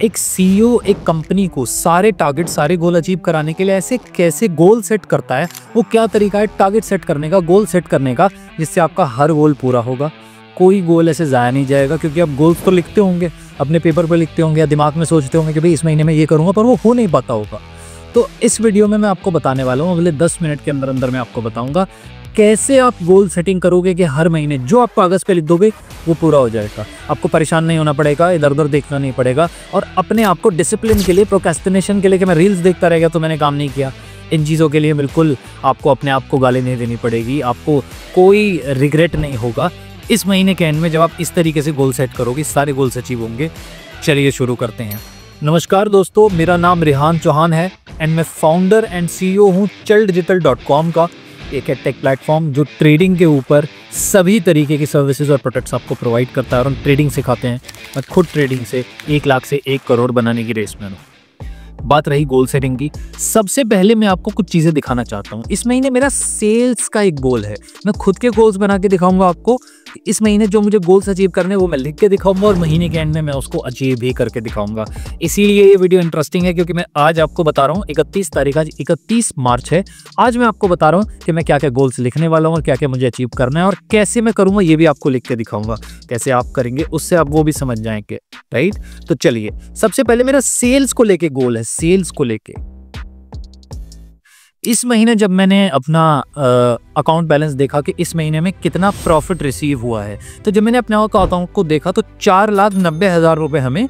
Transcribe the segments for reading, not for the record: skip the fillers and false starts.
एक सीईओ एक कंपनी को सारे टारगेट सारे गोल अचीव कराने के लिए ऐसे कैसे गोल सेट करता है, वो क्या तरीका है टारगेट सेट करने का, गोल सेट करने का, जिससे आपका हर गोल पूरा होगा। कोई गोल ऐसे ज़ाया नहीं जाएगा, क्योंकि आप गोल्स तो लिखते होंगे, अपने पेपर पर लिखते होंगे या दिमाग में सोचते होंगे कि भाई इस महीने में ये करूँगा, पर वो हो नहीं पाता होगा। तो इस वीडियो में मैं आपको बताने वाला हूँ, अगले 10 मिनट के अंदर अंदर मैं आपको बताऊँगा कैसे आप गोल सेटिंग करोगे कि हर महीने जो आप कागज़ पे लिख दोगे वो पूरा हो जाएगा। आपको परेशान नहीं होना पड़ेगा, इधर उधर देखना नहीं पड़ेगा, और अपने आप को डिसिप्लिन के लिए, प्रोक्रेस्टिनेशन के लिए कि मैं रील्स देखता रह गया तो मैंने काम नहीं किया, इन चीज़ों के लिए बिल्कुल आपको अपने आप को गाली नहीं देनी पड़ेगी, आपको कोई रिग्रेट नहीं होगा। इस महीने के एंड में जब आप इस तरीके से गोल सेट करोगे, सारे गोल्स अचीव होंगे। चलिए शुरू करते हैं। नमस्कार दोस्तों, मेरा नाम रेहान चौहान है एंड मैं फाउंडर एंड सीईओ हूँ चलडिजिटल.com का, एक है टेक प्लेटफॉर्म जो ट्रेडिंग के ऊपर सभी तरीके की सर्विसेज और प्रोडक्ट्स आपको प्रोवाइड करता है, और हम ट्रेडिंग सिखाते हैं। मैं खुद ट्रेडिंग से 1 लाख से 1 करोड़ बनाने की रेस में हूँ। बात रही गोल सेटिंग की, सबसे पहले मैं आपको कुछ चीज़ें दिखाना चाहता हूँ। इस महीने मेरा सेल्स का एक गोल है, मैं खुद के गोल्स बना के दिखाऊंगा आपको। इस महीने जो मुझे गोल्स अचीव करने हैं वो मैं लिख के दिखाऊंगा, और महीने के एंड में मैं उसको अचीव भी करके दिखाऊंगा। इसीलिए ये वीडियो इंटरेस्टिंग है, क्योंकि मैं आज आपको बता रहा हूँ 31 तारीख, आज 31 मार्च है। आज मैं आपको बता रहा हूँ कि मैं क्या क्या गोल्स लिखने वाला हूँ और क्या क्या मुझे अचीव करना है, और कैसे मैं करूँगा ये भी आपको लिख के दिखाऊंगा। कैसे आप करेंगे उससे आप वो भी समझ जाएंगे, राइट। तो चलिए, सबसे पहले मेरा सेल्स को लेके गोल है। सेल्स को लेके इस महीने जब मैंने अपना अकाउंट बैलेंस देखा कि इस महीने में कितना प्रॉफिट रिसीव हुआ है, तो जब मैंने अपने अकाउंट को देखा तो 4,90,000 रुपये हमें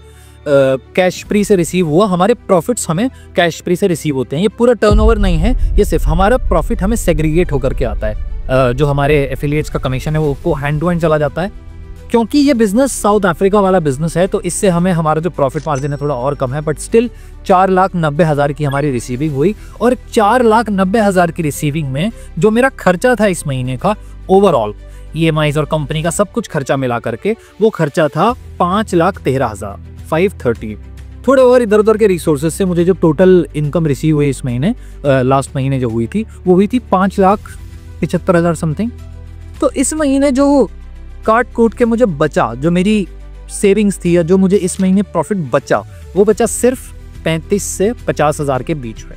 कैश फ्री से रिसीव हुआ। हमारे प्रॉफिट्स हमें कैश फ्री से रिसीव होते हैं। ये पूरा टर्नओवर नहीं है, ये सिर्फ हमारा प्रॉफिट हमें सेग्रीगेट होकर के आता है। जो हमारे एफिलिएट्स का कमीशन है वो हैंड टू हैंड चला जाता है। क्योंकि ये बिजनेस साउथ अफ्रीका वाला बिजनेस है, तो इससे हमें हमारा जो प्रॉफिट मार्जिन है थोड़ा और कम है, बट स्टिल 4,90,000 की हमारी रिसीविंग हुई। और 4,90,000 की रिसीविंग में जो मेरा खर्चा था इस महीने का, ओवरऑल EMIs और कंपनी का सब कुछ खर्चा मिला करके, वो खर्चा था 5,13,530। थोड़े और इधर उधर के रिसोर्सेज से मुझे जो टोटल इनकम रिसीव हुई इस महीने, लास्ट महीने जो हुई थी, वो हुई थी 5,75,000 समथिंग। तो इस महीने जो काट कूट के मुझे बचा, जो मेरी सेविंग्स थी या जो मुझे इस महीने प्रॉफिट बचा, वो बचा सिर्फ 35 से 50,000 के बीच में।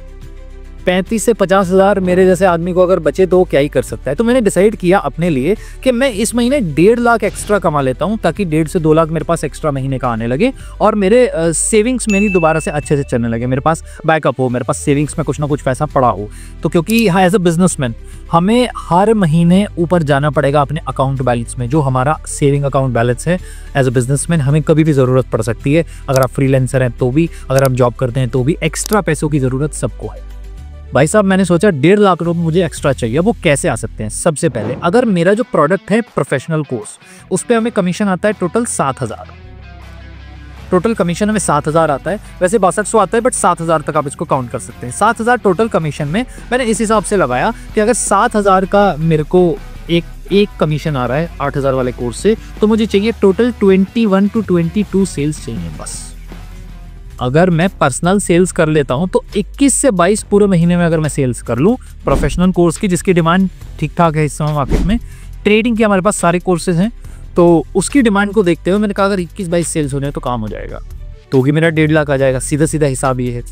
35 से 50,000 मेरे जैसे आदमी को अगर बचे तो क्या ही कर सकता है। तो मैंने डिसाइड किया अपने लिए कि मैं इस महीने 1.5 लाख एक्स्ट्रा कमा लेता हूँ, ताकि 1.5 से 2 लाख मेरे पास एक्स्ट्रा महीने का आने लगे, और मेरे सेविंग्स मेरी दोबारा से अच्छे से चलने लगे, मेरे पास बैकअप हो, मेरे पास सेविंग्स में कुछ ना कुछ पैसा पड़ा हो। तो क्योंकि हाँ, एज अ बिजनेसमैन हमें हर महीने ऊपर जाना पड़ेगा अपने अकाउंट बैलेंस में, जो हमारा सेविंग अकाउंट बैलेंस है। एज अ बिजनेसमैन हमें कभी भी ज़रूरत पड़ सकती है, अगर आप फ्रीलांसर हैं तो भी, अगर आप जॉब करते हैं तो भी, एक्स्ट्रा पैसों की ज़रूरत सबको है। भाई साहब, मैंने सोचा 1.5 लाख रुपये मुझे एक्स्ट्रा चाहिए। वो कैसे आ सकते हैं? सबसे पहले, अगर मेरा जो प्रोडक्ट है प्रोफेशनल कोर्स, उस पर हमें कमीशन आता है टोटल 7,000। टोटल कमीशन हमें 7,000 आता है। वैसे 6200 आता है, बट 7,000 तक आप इसको काउंट कर सकते हैं। 7,000 टोटल कमीशन में मैंने इस हिसाब से लगाया कि अगर 7,000 का मेरे को एक कमीशन आ रहा है 8,000 वाले कोर्स से, तो मुझे चाहिए टोटल 21 to 22 सेल्स चाहिए बस। अगर मैं पर्सनल सेल्स कर लेता हूं तो 21 से 22 पूरे महीने में अगर मैं सेल्स कर लूं प्रोफेशनल कोर्स की, जिसकी डिमांड ठीक ठाक है इस समय मार्केट में, ट्रेडिंग के हमारे पास सारे कोर्सेज हैं, तो उसकी डिमांड को देखते हुए मैंने कहा अगर 21-22 सेल्स होने तो काम हो जाएगा, तो भी मेरा 1.5 लाख आ जाएगा। सीधा सीधा हिसाब ये है।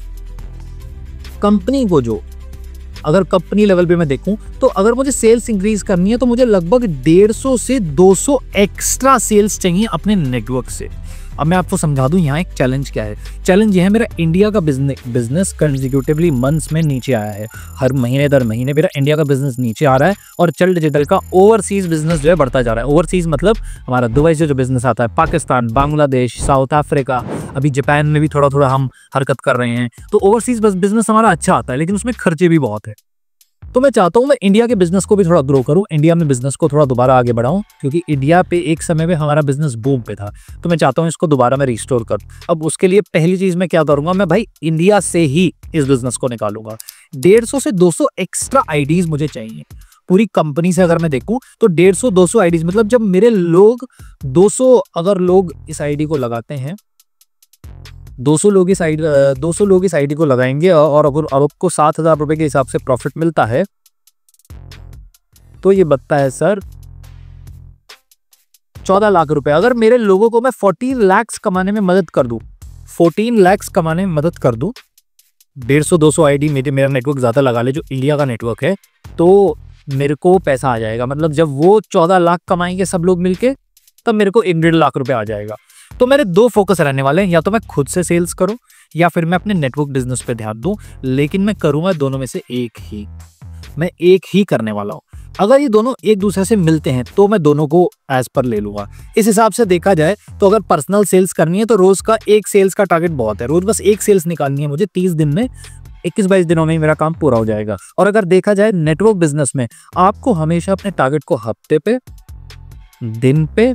कंपनी को जो, अगर कंपनी लेवल पे मैं देखूं तो अगर मुझे सेल्स इंक्रीज करनी है तो मुझे लगभग 150 से 200 एक्स्ट्रा सेल्स चाहिए अपने नेटवर्क से। अब मैं आपको समझा दूं यहाँ एक चैलेंज क्या है। चैलेंज ये है, मेरा इंडिया का बिजनेस कंसेक्यूटिवली मंथ्स में नीचे आया है। हर महीने दर महीने मेरा इंडिया का बिजनेस नीचे आ रहा है, और चल डिजिटल का ओवरसीज बिजनेस जो है बढ़ता जा रहा है। ओवरसीज मतलब हमारा दुबई से जो बिजनेस आता है, पाकिस्तान, बांग्लादेश, साउथ अफ्रीका, अभी जापान में भी थोड़ा थोड़ा हम हरकत कर रहे हैं। तो ओवरसीज बिजनेस हमारा अच्छा आता है, लेकिन उसमें खर्चे भी बहुत है। तो मैं चाहता हूं मैं इंडिया के बिजनेस को भी थोड़ा ग्रो करूं, इंडिया में बिजनेस को थोड़ा दोबारा आगे बढ़ाऊं, क्योंकि इंडिया पे एक समय में हमारा बिजनेस बूम पे था। तो मैं चाहता हूं इसको दोबारा मैं रिस्टोर करूं। अब उसके लिए पहली चीज मैं क्या करूंगा, मैं भाई इंडिया से ही इस बिजनेस को निकालूंगा। 150 से 200 एक्स्ट्रा आईडीज मुझे चाहिए। पूरी कंपनी से अगर मैं देखूं तो 150-200 आईडीज, मतलब जब मेरे लोग 200 अगर लोग इस आईडी को लगाते हैं, 200 लोग इस आईडी को लगाएंगे, और अगर आपको 7,000 रुपए के हिसाब से प्रॉफिट मिलता है, तो ये बनता है सर 14 लाख रुपए। अगर मेरे लोगों को मैं 14 लाख कमाने में मदद कर दूं, 14 lakhs कमाने में मदद कर दूं, 150-200 आईडी मेरा नेटवर्क ज़्यादा लगा ले जो इंडिया का नेटवर्क है, तो मेरे को पैसा आ जाएगा। मतलब जब वो 14 लाख कमाएंगे सब लोग मिलके, तब मेरे को 1-1.5 लाख रुपए आ जाएगा। तो मेरे 2 फोकस रहने वाले हैं, या तो मैं खुद से सेल्स करूं या फिर मैं अपने नेटवर्क बिजनेस पे ध्यान दूं, लेकिन मैं करूंगा दोनों में से एक ही। मैं एक ही करने वाला हूं। अगर ये दोनों एक दूसरे से मिलते हैं तो मैं दोनों को एज पर ले लूंगा। इस हिसाब से देखा जाए तो अगर पर्सनल सेल्स करनी है तो रोज का एक सेल्स का टारगेट बहुत है। रोज बस एक सेल्स निकालनी है मुझे, 30 दिन में, 21-22 दिनों में ही मेरा काम पूरा हो जाएगा। और अगर देखा जाए नेटवर्क बिजनेस में, आपको हमेशा अपने टारगेट को हफ्ते पे, दिन पे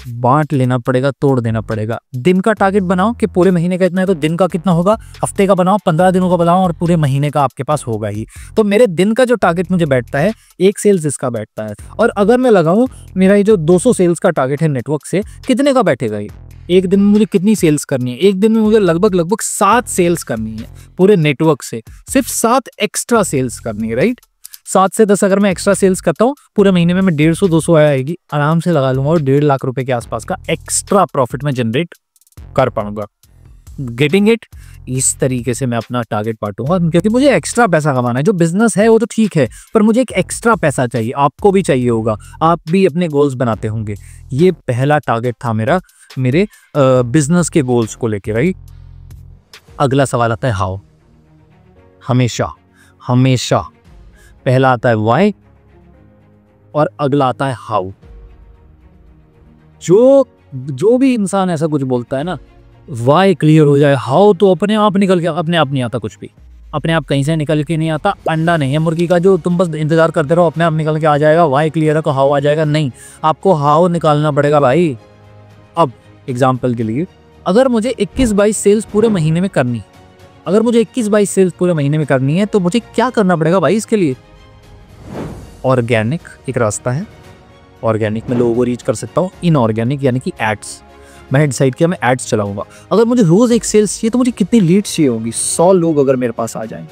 बांट लेना पड़ेगा, तोड़ देना पड़ेगा। दिन का टारगेट बनाओ कि पूरे महीने का इतना है, तो दिन का कितना होगा, हफ्ते का बनाओ, 15 दिनों का बनाओ, और पूरे महीने का आपके पास होगा ही। तो मेरे दिन का जो टारगेट मुझे बैठता है, एक सेल्स इसका बैठता है। और अगर मैं लगाऊं मेरा ये जो 200 सेल्स का टारगेट है नेटवर्क से, कितने का बैठेगा ये? एक दिन में मुझे कितनी सेल्स करनी है? एक दिन में मुझे लगभग 7 सेल्स करनी है पूरे नेटवर्क से, सिर्फ 7 एक्स्ट्रा सेल्स करनी है, राइट। 7 से 10 अगर मैं एक्स्ट्रा सेल्स करता हूँ, पूरे महीने में मैं 150-200 आएगी, आराम से लगा लूंगा, और 1.5 लाख रुपए के आसपास का एक्स्ट्रा प्रॉफिट में जनरेट कर पाऊंगा। Getting it? इस तरीके से मैं अपना टारगेट बांटूंगा, क्योंकि मुझे एक्स्ट्रा पैसा कमाना है। जो बिजनेस है वो तो ठीक है, पर मुझे एक एक्स्ट्रा पैसा चाहिए। आपको भी चाहिए होगा, आप भी अपने गोल्स बनाते होंगे। ये पहला टारगेट था मेरा, मेरे बिजनेस के गोल्स को लेके, राइट। अगला सवाल आता है हाउ। हमेशा पहला आता है व्हाई और अगला आता है हाउ। जो भी इंसान ऐसा कुछ बोलता है ना, व्हाई क्लियर हो जाए, हाउ तो अपने आप निकल के, अपने आप नहीं आता कुछ भी, अपने आप कहीं से निकल के नहीं आता। अंडा नहीं है मुर्गी का जो तुम बस इंतजार करते रहो अपने आप निकल के आ जाएगा। व्हाई क्लियर है तो हाउ आ जाएगा? नहीं, आपको हाउ निकालना पड़ेगा भाई। अब एग्जाम्पल के लिए, अगर मुझे 21-22 सेल्स पूरे महीने में करनी है, अगर मुझे 21-22 सेल्स पूरे महीने में करनी है, तो मुझे क्या करना पड़ेगा भाई इसके लिए? ऑर्गेनिक एक रास्ता है, ऑर्गेनिक में लोगों को रीच कर सकता हूँ। इनऑर्गेनिक यानी कि एड्स, मैंने डिसाइड किया मैं एड्स चलाऊंगा। अगर मुझे रोज एक सेल्स चाहिए तो मुझे कितनी लीड्स चाहिए होंगी? 100 लोग अगर मेरे पास आ जाएं,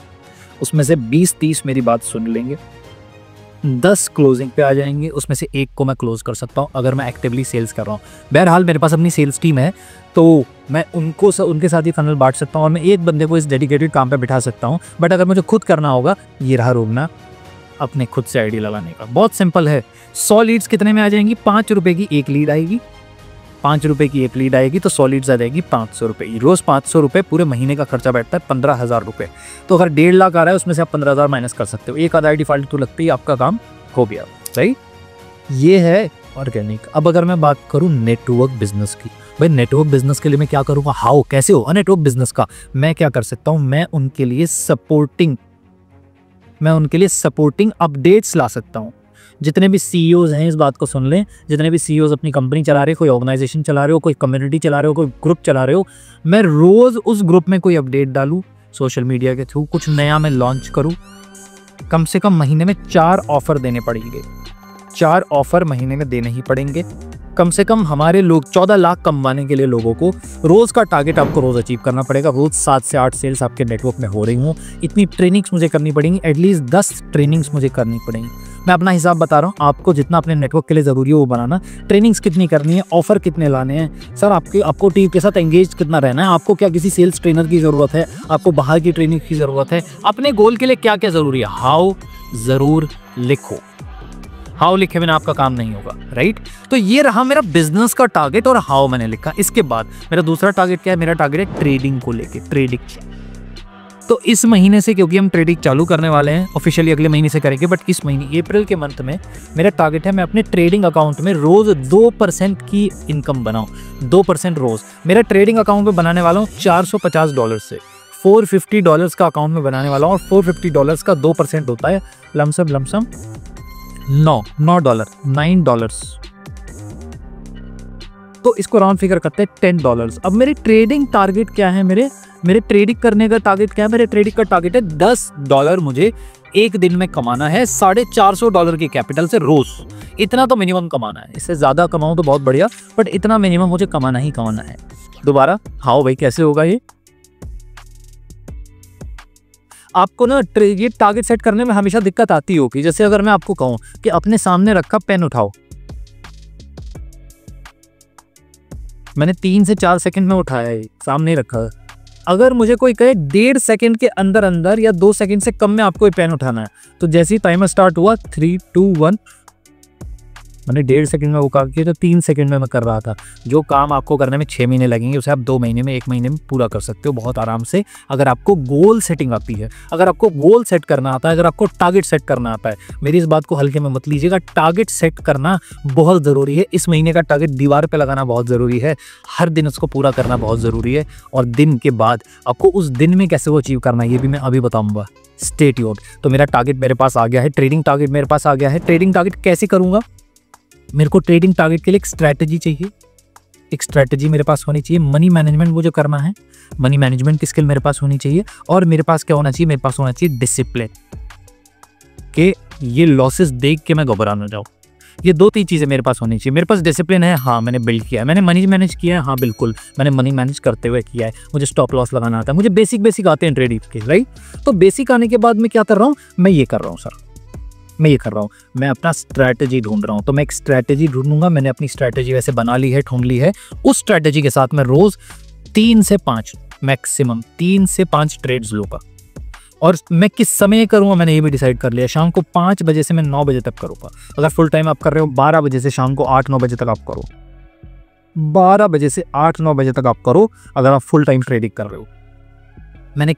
उसमें से 20-30 मेरी बात सुन लेंगे, 10 क्लोजिंग पे आ जाएंगे, उसमें से एक को मैं क्लोज कर सकता हूँ अगर मैं एक्टिवली सेल्स कर रहा हूँ। बहरहाल मेरे पास अपनी सेल्स टीम है, तो मैं उनके साथ ही फनल बांट सकता हूँ और मैं एक बंदे को इस डेडिकेटेड काम पे बिठा सकता हूँ। बट अगर मुझे खुद करना होगा, ये रहा रोकना अपने खुद से आईडी लगाने का। बहुत सिंपल है। 100 लीड्स कितने में आ जाएंगी? 5 रुपए की एक लीड आएगी, 5 रुपए की एक लीड आएगी, तो 100 लीड्स आ जाएगी 500 रुपए की। रोज 500 रुपए, पूरे महीने का खर्चा बैठता है 15,000 रुपए। तो अगर 1.5 लाख आ रहा है, उसमें से आप 15,000 माइनस कर सकते हो। एक आधा आईडी फालतू लगती है, आपका काम हो गया, सही। ये है ऑर्गेनिक। अब अगर मैं बात करूं नेटवर्क बिजनेस की, भाई नेटवर्क बिजनेस के लिए मैं क्या करूंगा? हाउ, कैसे हो नेटवर्क बिजनेस का? मैं क्या कर सकता हूं? मैं उनके लिए सपोर्टिंग अपडेट्स ला सकता हूं। जितने भी सीईओज हैं इस बात को सुन लें, जितने भी सीईओज अपनी कंपनी चला रहे हो, कोई ऑर्गेनाइजेशन चला रहे हो, कोई कम्युनिटी चला रहे हो, कोई ग्रुप चला रहे हो, मैं रोज उस ग्रुप में कोई अपडेट डालूं, सोशल मीडिया के थ्रू कुछ नया मैं लॉन्च करूं। कम से कम महीने में 4 ऑफर देने पड़ेंगे, 4 ऑफर महीने में देने ही पड़ेंगे। कम से कम हमारे लोग 14 लाख कमवाने के लिए लोगों को रोज का टारगेट आपको रोज अचीव करना पड़ेगा। रोज 7 से 8 सेल्स आपके नेटवर्क में हो रही हूँ, इतनी ट्रेनिंग्स मुझे करनी पड़ेंगी, एटलीस्ट 10 ट्रेनिंग्स मुझे करनी पड़ेंगी। मैं अपना हिसाब बता रहा हूँ, आपको जितना अपने नेटवर्क के लिए जरूरी है वो बनाना। ट्रेनिंग्स कितनी करनी है, ऑफर कितने लाने हैं, सर आपको टीम के साथ एंगेज कितना रहना है, आपको क्या किसी सेल्स ट्रेनर की जरूरत है, आपको बाहर की ट्रेनिंग की जरूरत है, अपने गोल के लिए क्या क्या जरूरी है, हाउ जरूर लिखो। हाउ लिखे बिना आपका काम नहीं होगा, राइट। तो ये रहा मेरा बिजनेस का टारगेट और हाउ मैंने लिखा। इसके बाद मेरा दूसरा टारगेट क्या है? मेरा टारगेट है ट्रेडिंग को लेके, ट्रेडिंग। तो इस महीने से, क्योंकि हम ट्रेडिंग चालू करने वाले हैं, ऑफिशियली अगले महीने से करेंगे, बट इस महीने अप्रैल के मंथ में मेरा टारगेट है मैं अपने ट्रेडिंग अकाउंट में रोज 2% की इनकम बनाऊं, 2% रोज। मेरा ट्रेडिंग अकाउंट में बनाने वाला हूँ $450 से, $450 का अकाउंट में बनाने वाला हूँ, और $450 का 2% होता है लमसम $9। तो इसको राउंड फिगर करते हैं $10। अब मेरे ट्रेडिंग टारगेट क्या है? मेरे ट्रेडिंग करने का टारगेट क्या है? मेरे ट्रेडिंग का टारगेट है $10 मुझे एक दिन में कमाना है, $450 की कैपिटल से रोज। इतना तो मिनिमम कमाना है, इससे ज्यादा कमाऊं तो बहुत बढ़िया, बट इतना मिनिमम मुझे कमाना ही कमाना है। दोबारा हाउ भाई कैसे होगा ये? आपको ना ये टारगेट सेट करने में हमेशा दिक्कत आती होगी। जैसे अगर मैं आपको कहूं कि अपने सामने रखा पेन उठाओ, मैंने 3 से 4 सेकंड में उठाया है, सामने रखा, अगर मुझे कोई कहे 1.5 सेकंड के अंदर अंदर या 2 सेकंड से कम में आपको ये पेन उठाना है, तो जैसे ही टाइमर स्टार्ट हुआ 3 2 1, मैंने 1.5 सेकंड में वो काम किया तो 3 सेकंड में मैं कर रहा था। जो काम आपको करने में 6 महीने लगेंगे उसे आप 2 महीने में 1 महीने में पूरा कर सकते हो बहुत आराम से, अगर आपको गोल सेटिंग आती है, अगर आपको गोल सेट करना आता है, अगर आपको टारगेट सेट करना आता है। मेरी इस बात को हल्के में मत लीजिएगा, टारगेट सेट करना बहुत ज़रूरी है। इस महीने का टारगेट दीवार पर लगाना बहुत ज़रूरी है, हर दिन उसको पूरा करना बहुत ज़रूरी है, और दिन के बाद आपको उस दिन में कैसे वो अचीव करना है ये भी मैं अभी बताऊँगा। Stay tuned. तो मेरा टारगेट मेरे पास आ गया है, ट्रेडिंग टारगेट मेरे पास आ गया है। ट्रेडिंग टारगेट कैसे करूँगा? मेरे को ट्रेडिंग टारगेट के लिए एक स्ट्रैटेजी चाहिए, एक स्ट्रैटेजी मेरे पास होनी चाहिए। मनी मैनेजमेंट वो जो करना है, मनी मैनेजमेंट की स्किल मेरे पास होनी चाहिए। और मेरे पास क्या होना चाहिए? मेरे पास होना चाहिए डिसिप्लिन, कि ये लॉसेस देख के मैं घबरा ना जाऊँ। ये 2-3 चीज़ें मेरे पास होनी चाहिए। मेरे पास डिसिप्लिन है, हाँ मैंने बिल्ड किया है। मैंने मनी मैनेज किया है, हाँ बिल्कुल मैंने मनी मैनेज करते हुए किया है। मुझे स्टॉप लॉस लगाना आता है, मुझे बेसिक आते हैं ट्रेडिंग के, राइट। तो बेसिक आने के बाद मैं क्या कर रहा हूँ? मैं ये कर रहा हूँ सर, मैं ये कर रहा हूँ, मैं अपना स्ट्रैटेजी ढूंढ रहा हूँ। तो मैं एक स्ट्रैटेजी ढूंढूंगा। मैंने अपनी स्ट्रैटेजी वैसे बना ली है, ढूंढ ली है। उस स्ट्रैटेजी के साथ मैं रोज 3 से 5 मैक्सिमम 3 से 5 ट्रेड्स लूँगा। और मैं किस समय करूँगा मैंने ये भी डिसाइड कर लिया। शाम को 5 बजे से मैं 9 बजे तक करूँगा। अगर फुल टाइम आप कर रहे हो 12 बजे से शाम को 8-9 बजे तक आप करो, 12 बजे से 8-9 बजे तक आप करो अगर आप फुल टाइम ट्रेडिंग कर रहे हो। मैंने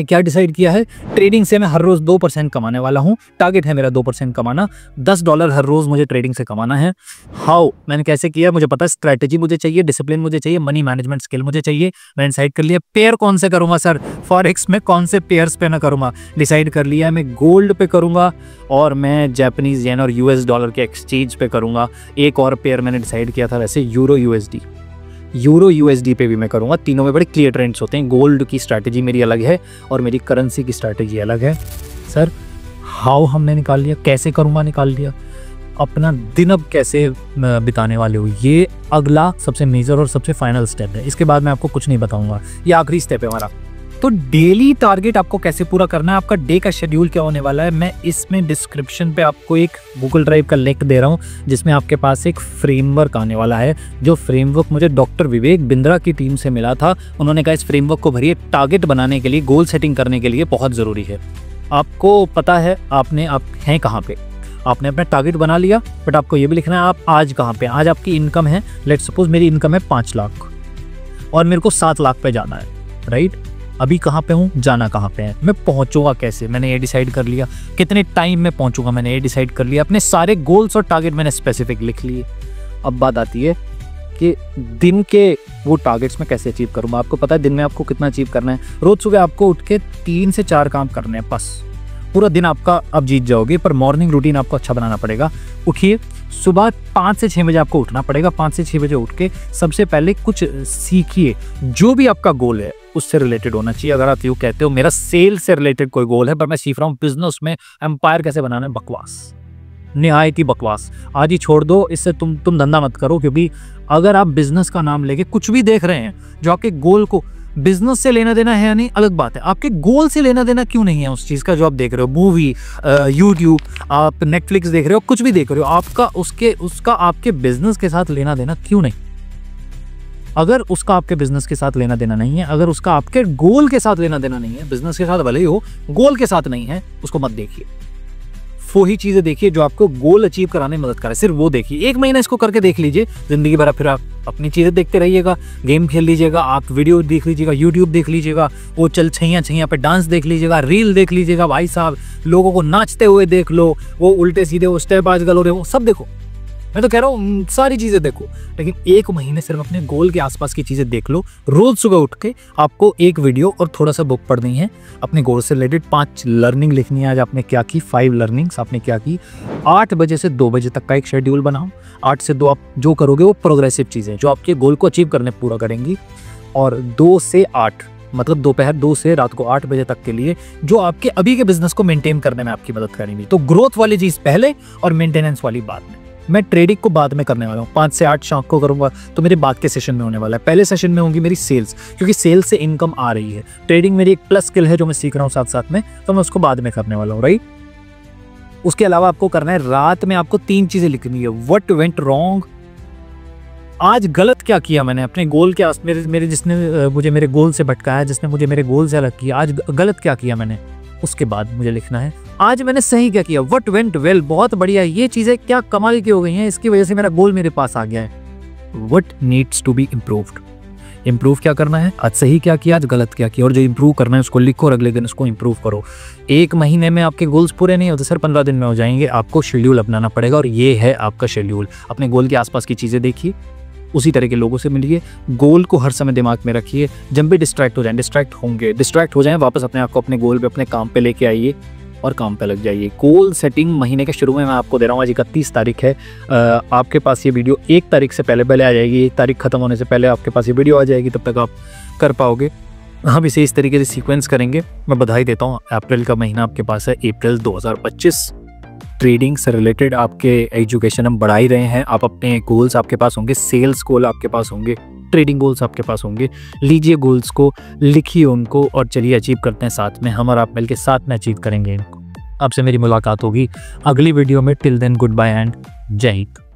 क्या डिसाइड किया है? ट्रेडिंग से मैं हर रोज़ 2% कमाने वाला हूँ। टारगेट है मेरा 2% कमाना, $10 हर रोज़ मुझे ट्रेडिंग से कमाना है। हाउ मैंने कैसे किया? मुझे पता है स्ट्रैटेजी मुझे चाहिए, डिसिप्लिन मुझे चाहिए, मनी मैनेजमेंट स्किल मुझे चाहिए। मैंने डिसाइड कर लिया पेयर कौन से करूँगा सर, फॉरेक्स में कौन से पेयर्स पे ना करूँगा। डिसाइड कर लिया मैं गोल्ड पे करूँगा, और मैं जापानीज़ येन और US डॉलर के एक्सचेंज पे करूँगा। एक और पेयर मैंने डिसाइड किया था वैसे यूरो USD पे भी मैं करूँगा। तीनों में बड़े क्लियर ट्रेंड्स होते हैं। गोल्ड की स्ट्रैटेजी मेरी अलग है और मेरी करेंसी की स्ट्रैटेजी अलग है। सर हाउ हमने निकाल लिया, कैसे करूँगा निकाल लिया। अपना दिन अब कैसे बिताने वाले हो, ये अगला सबसे मेजर और सबसे फाइनल स्टेप है। इसके बाद मैं आपको कुछ नहीं बताऊँगा, ये आखिरी स्टेप है हमारा। तो डेली टारगेट आपको कैसे पूरा करना है, आपका डे का शेड्यूल क्या होने वाला है, मैं इसमें डिस्क्रिप्शन पे आपको एक गूगल ड्राइव का लिंक दे रहा हूँ, जिसमें आपके पास एक फ्रेमवर्क आने वाला है। जो फ्रेमवर्क मुझे डॉक्टर विवेक बिंद्रा की टीम से मिला था। उन्होंने कहा इस फ्रेमवर्क को भरिए, टारगेट बनाने के लिए, गोल सेटिंग करने के लिए बहुत ज़रूरी है। आपको पता है आप हैं कहाँ पे, आपने अपना टारगेट बना लिया, बट आपको ये भी लिखना है आप आज कहाँ पे। आज आपकी इनकम है, लेट्स सपोज मेरी इनकम है 5 लाख और मेरे को 7 लाख पे जाना है, राइट। अभी कहाँ पे हूँ, जाना कहाँ पे है, मैं पहुँचूंगा कैसे, मैंने ये डिसाइड कर लिया। कितने टाइम में पहुँचूंगा, मैंने ये डिसाइड कर लिया। अपने सारे गोल्स और टारगेट मैंने स्पेसिफिक लिख लिए। अब बात आती है कि दिन के वो टारगेट्स में कैसे अचीव करूँगा। आपको पता है दिन में आपको कितना अचीव करना है। रोज़ सुबह आपको उठ के 3 से 4 काम करने हैं बस। पूरा दिन आपका अब जीत जाओगे, पर मॉर्निंग रूटीन आपको अच्छा बनाना पड़ेगा। उठिए, सुबह 5 से 6 बजे आपको उठना पड़ेगा। 5 से 6 बजे उठ के सबसे पहले कुछ सीखिए, जो भी आपका गोल है उससे रिलेटेड होना चाहिए। अगर आप यूँ कहते हो मेरा सेल से रिलेटेड कोई गोल है, पर मैं सीख रहा हूँ बिजनेस में एम्पायर कैसे बनाना है, बकवास, निहायती बकवास। आज ही छोड़ दो, इससे तुम धंधा मत करो। क्योंकि अगर आप बिजनेस का नाम लेके कुछ भी देख रहे हैं जो आपके गोल को, बिजनेस से लेना देना है या नहीं अलग बात है, आपके गोल से लेना देना क्यों नहीं है उस चीज़ का जो आप देख रहे हो। मूवी, यूट्यूब, आप नेटफ्लिक्स देख रहे हो, कुछ भी देख रहे हो, आपका उसका आपके बिजनेस के साथ लेना देना क्यों नहीं। अगर उसका आपके बिजनेस के साथ लेना देना नहीं है, अगर उसका आपके गोल के साथ लेना देना नहीं है, बिजनेस के साथ भले ही हो, गोल के साथ नहीं है, उसको मत देखिए। वो ही चीज़ें देखिए जो आपको गोल अचीव कराने में मदद करे, सिर्फ वो देखिए। 1 महीना इसको करके देख लीजिए, जिंदगी भर फिर आप अपनी चीज़ें देखते रहिएगा। गेम खेल लीजिएगा, आप वीडियो देख लीजिएगा, यूट्यूब देख लीजिएगा, वो चल छैया पे डांस देख लीजिएगा, रील देख लीजिएगा, भाई साहब लोगों को नाचते हुए देख लो, वो उल्टे सीधे वो स्टेप आजकल हो रहे वो सब देखो। मैं तो कह रहा हूँ सारी चीज़ें देखो, लेकिन 1 महीने सिर्फ अपने गोल के आसपास की चीज़ें देख लो। रोज़ सुबह उठ के आपको 1 वीडियो और थोड़ा सा बुक पढ़नी है, अपने गोल से रिलेटेड 5 लर्निंग लिखनी है। आज आपने क्या की, 5 लर्निंग्स आपने क्या की। 8 बजे से 2 बजे तक का एक शेड्यूल बनाओ। 8 से 2 आप जो करोगे वो प्रोग्रेसिव चीज़ें जो आपके गोल को अचीव करने पूरा करेंगी। और 2 से 8 मतलब दोपहर 2 से रात को 8 बजे तक के लिए जो आपके अभी के बिजनेस को मेंटेन करने में आपकी मदद करेंगी। तो ग्रोथ वाली चीज़ पहले और मेंटेनेंस वाली बाद में। मैं ट्रेडिंग को बाद में करने वाला हूँ, 5 से 8 शाम को करूँगा, तो मेरे बाद के सेशन में होने वाला है। पहले सेशन में होंगी मेरी सेल्स, क्योंकि सेल्स से इनकम आ रही है। ट्रेडिंग मेरी एक प्लस स्किल है जो मैं सीख रहा हूँ साथ साथ में, तो मैं उसको बाद में करने वाला हूँ, राइट। उसके अलावा आपको करना है, रात में आपको 3 चीज़ें लिखनी है। व्हाट वेंट रॉन्ग, आज गलत क्या किया मैंने अपने गोल के आस मेरे जिसने मुझे मेरे गोल से भटकाया, जिसने मुझे मेरे गोल से अलग किया, आज गलत क्या किया मैंने, उसके बाद मुझे लिखना है आज मैंने सही क्या किया। व्हाट वेंट वेल, बहुत बढ़िया, ये चीज़ें क्या कमाल की हो गई हैं, इसकी वजह से मेरा गोल मेरे पास आ गया है। What needs to be improved, improve क्या करना है, आज सही क्या किया, आज गलत क्या किया, और जो इम्प्रूव करना है उसको लिखो और अगले दिन उसको इम्प्रूव करो। एक महीने में आपके गोल्स पूरे नहीं होते सर, 15 दिन में हो जाएंगे। आपको शेड्यूल अपनाना पड़ेगा और ये है आपका शेड्यूल। अपने गोल के आसपास की चीज़ें देखिए, उसी तरह के लोगों से मिलिए, गोल को हर समय दिमाग में रखिए। जब भी डिस्ट्रैक्ट हो जाएं, डिस्ट्रैक्ट हो जाएं, वापस अपने आप को अपने गोल पे, अपने काम पे लेके आइए और काम पे लग जाइए। गोल सेटिंग महीने के शुरू में मैं आपको दे रहा हूँ, आज 31 तारीख है। आपके पास ये वीडियो 1 तारीख से पहले आ जाएगी, 1 तारीख खत्म होने से पहले आपके पास ये वीडियो आ जाएगी, तब तक आप कर पाओगे। हम इसे इस तरीके से सीक्वेंस करेंगे। मैं बधाई देता हूँ, अप्रैल का महीना आपके पास है, अप्रैल 2025। ट्रेडिंग से रिलेटेड आपके एजुकेशन हम बढ़ा ही रहे हैं। आप अपने गोल्स आपके पास होंगे, सेल्स गोल आपके पास होंगे, ट्रेडिंग गोल्स आपके पास होंगे। लीजिए गोल्स को, लिखिए उनको और चलिए अचीव करते हैं साथ में। हम और आप मिलकर साथ में अचीव करेंगे इनको। आपसे मेरी मुलाकात होगी अगली वीडियो में। Till then goodbye and Jai Hind.